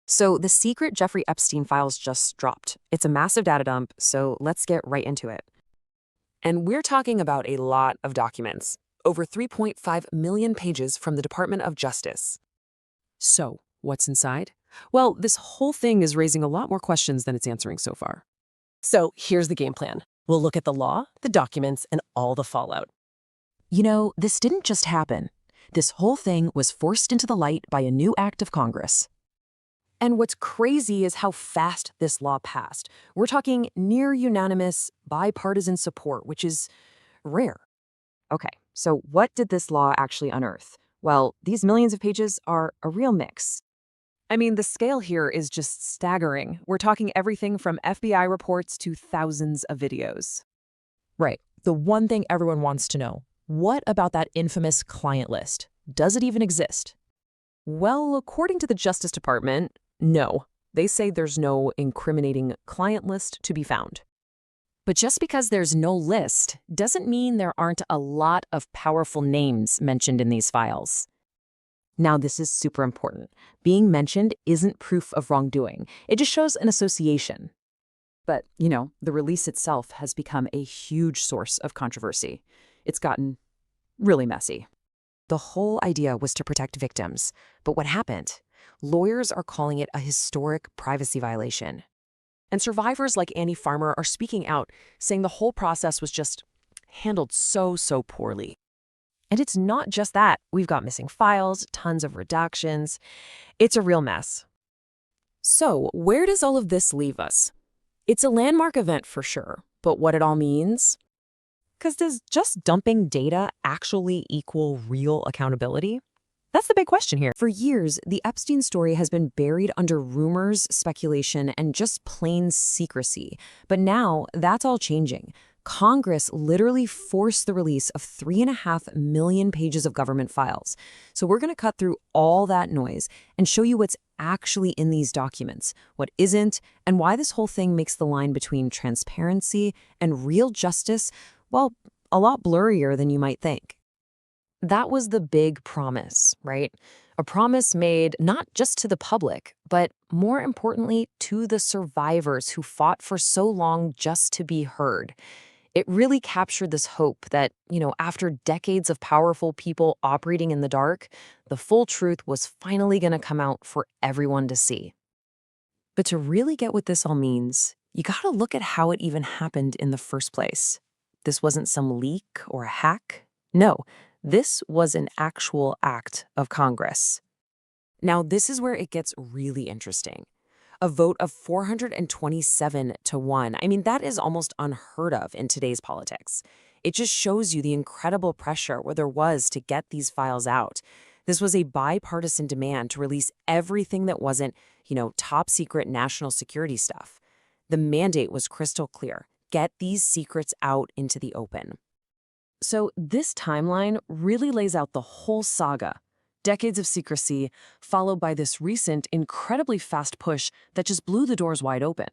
So the secret Jeffrey Epstein Files just dropped. It's a massive data dump, so let's get right into it. And we're talking about a lot of documents, over 3.5 million pages from the Department of Justice. So, what's inside? Well, this whole thing is raising a lot more questions than it's answering so far. So here's the game plan. We'll look at the law, the documents, and all the fallout. This didn't just happen. This whole thing was forced into the light by a new act of Congress. And what's crazy is how fast this law passed. We're talking near unanimous, bipartisan support, which is rare. Okay, so what did this law actually unearth? Well, these millions of pages are a real mix. I mean, the scale here is just staggering. We're talking everything from FBI reports to thousands of videos. Right. The one thing everyone wants to know. What about that infamous client list? Does it even exist? Well, according to the Justice Department, no. They say there's no incriminating client list to be found. But just because there's no list doesn't mean there aren't a lot of powerful names mentioned in these files. Now, this is super important. Being mentioned isn't proof of wrongdoing. It just shows an association. But, the release itself has become a huge source of controversy. It's gotten really messy. The whole idea was to protect victims. But what happened? Lawyers are calling it a historic privacy violation. And survivors like Annie Farmer are speaking out, saying the whole process was just handled so poorly. And it's not just that. We've got missing files, tons of redactions. It's a real mess. So, where does all of this leave us? It's a landmark event for sure, but what it all means? Because does just dumping data actually equal real accountability? That's the big question here. For years, the Epstein story has been buried under rumors, speculation, and just plain secrecy. But now, that's all changing. Congress literally forced the release of 3.5 million pages of government files. So we're going to cut through all that noise and show you what's actually in these documents, what isn't, and why this whole thing makes the line between transparency and real justice, well, a lot blurrier than you might think. That was the big promise, right? A promise made not just to the public, but more importantly, to the survivors who fought for so long just to be heard. It really captured this hope that, after decades of powerful people operating in the dark, the full truth was finally going to come out for everyone to see. But to really get what this all means, you got to look at how it even happened in the first place. This wasn't some leak or a hack. No, this was an actual act of Congress. Now, this is where it gets really interesting. A vote of 427 to 1. I mean, that is almost unheard of in today's politics. It just shows you the incredible pressure where there was to get these files out. This was a bipartisan demand to release everything that wasn't, top secret national security stuff. The mandate was crystal clear. Get these secrets out into the open. So this timeline really lays out the whole saga. Decades of secrecy, followed by this recent, incredibly fast push that just blew the doors wide open.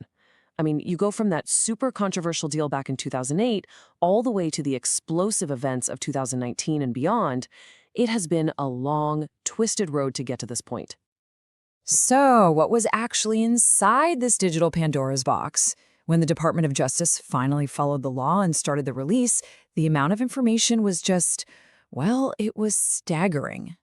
I mean, you go from that super controversial deal back in 2008 all the way to the explosive events of 2019 and beyond. It has been a long, twisted road to get to this point. So, what was actually inside this digital Pandora's box? When the Department of Justice finally followed the law and started the release, the amount of information was just, it was staggering.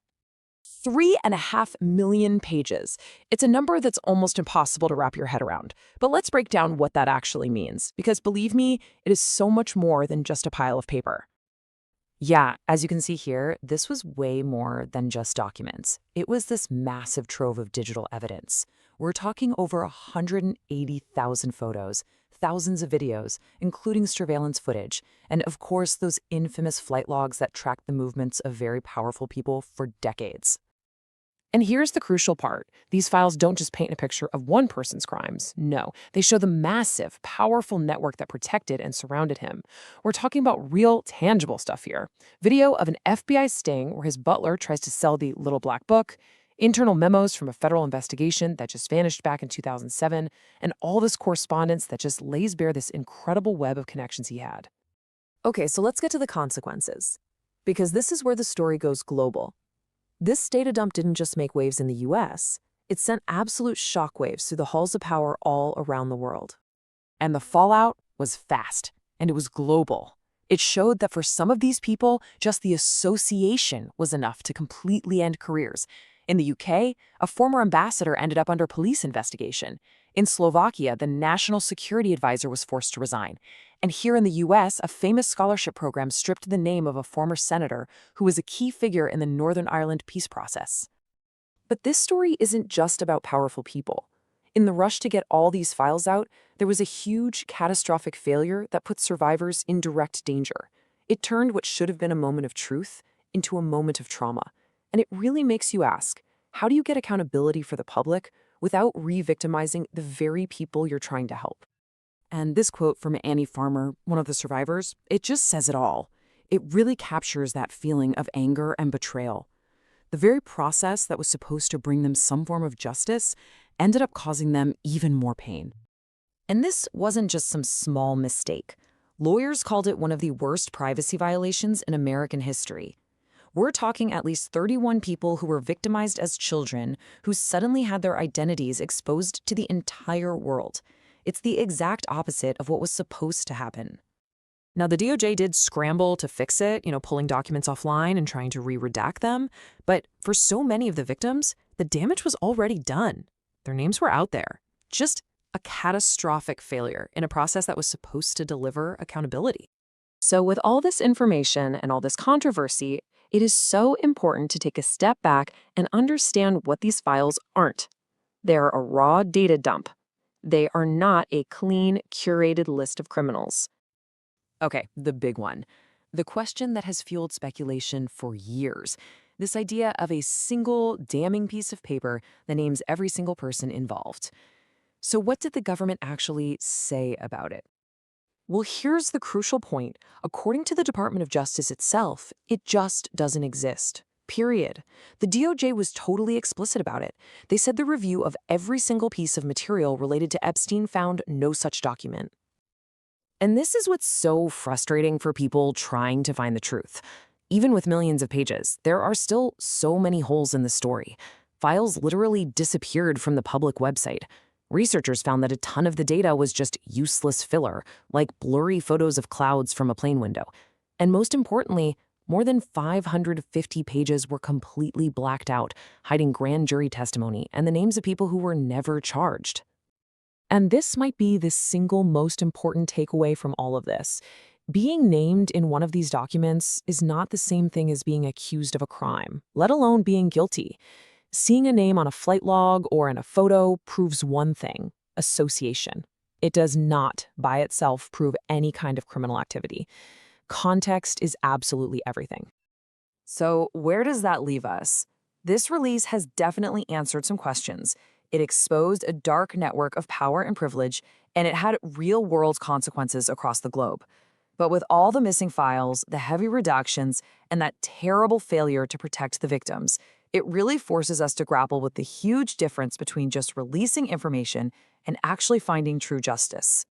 3.5 million pages. It's a number that's almost impossible to wrap your head around. But let's break down what that actually means, because believe me, it is so much more than just a pile of paper. Yeah, as you can see here, this was way more than just documents. It was this massive trove of digital evidence. We're talking over 180,000 photos, thousands of videos, including surveillance footage, and of course those infamous flight logs that tracked the movements of very powerful people for decades. And here's the crucial part. These files don't just paint a picture of one person's crimes. No, they show the massive, powerful network that protected and surrounded him. We're talking about real, tangible stuff here. Video of an FBI sting where his butler tries to sell the little black book, internal memos from a federal investigation that just vanished back in 2007, and all this correspondence that just lays bare this incredible web of connections he had. Okay, so let's get to the consequences, because this is where the story goes global. This data dump didn't just make waves in the US, It sent absolute shockwaves through the halls of power all around the world. And the fallout was fast, and it was global. It showed that for some of these people, just the association was enough to completely end careers. In the UK, a former ambassador ended up under police investigation. In Slovakia, the national security advisor was forced to resign. And here in the US, a famous scholarship program stripped the name of a former senator who was a key figure in the Northern Ireland peace process. But this story isn't just about powerful people. In the rush to get all these files out, there was a huge, catastrophic failure that put survivors in direct danger. It turned what should have been a moment of truth into a moment of trauma. And it really makes you ask, how do you get accountability for the public without re-victimizing the very people you're trying to help? And this quote from Annie Farmer, one of the survivors, it just says it all. It really captures that feeling of anger and betrayal. The very process that was supposed to bring them some form of justice ended up causing them even more pain. And this wasn't just some small mistake. Lawyers called it one of the worst privacy violations in American history. We're talking at least 31 people who were victimized as children who suddenly had their identities exposed to the entire world. It's the exact opposite of what was supposed to happen. Now, the DOJ did scramble to fix it, pulling documents offline and trying to re-redact them. But for so many of the victims, the damage was already done. Their names were out there. Just a catastrophic failure in a process that was supposed to deliver accountability. So with all this information and all this controversy, it is so important to take a step back and understand what these files aren't. They're a raw data dump. They are not a clean, curated list of criminals. Okay, the big one. The question that has fueled speculation for years. This idea of a single, damning piece of paper that names every single person involved. So what did the government actually say about it? Well, here's the crucial point. According to the Department of Justice itself, it just doesn't exist. Period. The DOJ was totally explicit about it. They said the review of every single piece of material related to Epstein found no such document. And this is what's so frustrating for people trying to find the truth. Even with millions of pages, there are still so many holes in the story. Files literally disappeared from the public website. Researchers found that a ton of the data was just useless filler, like blurry photos of clouds from a plane window. And most importantly, more than 550 pages were completely blacked out, hiding grand jury testimony and the names of people who were never charged. And this might be the single most important takeaway from all of this. Being named in one of these documents is not the same thing as being accused of a crime, let alone being guilty. Seeing a name on a flight log or in a photo proves one thing: association. It does not, by itself, prove any kind of criminal activity. Context is absolutely everything. So where does that leave us? This release has definitely answered some questions. It exposed a dark network of power and privilege, and it had real-world consequences across the globe. But with all the missing files, the heavy redactions, and that terrible failure to protect the victims, it really forces us to grapple with the huge difference between just releasing information and actually finding true justice.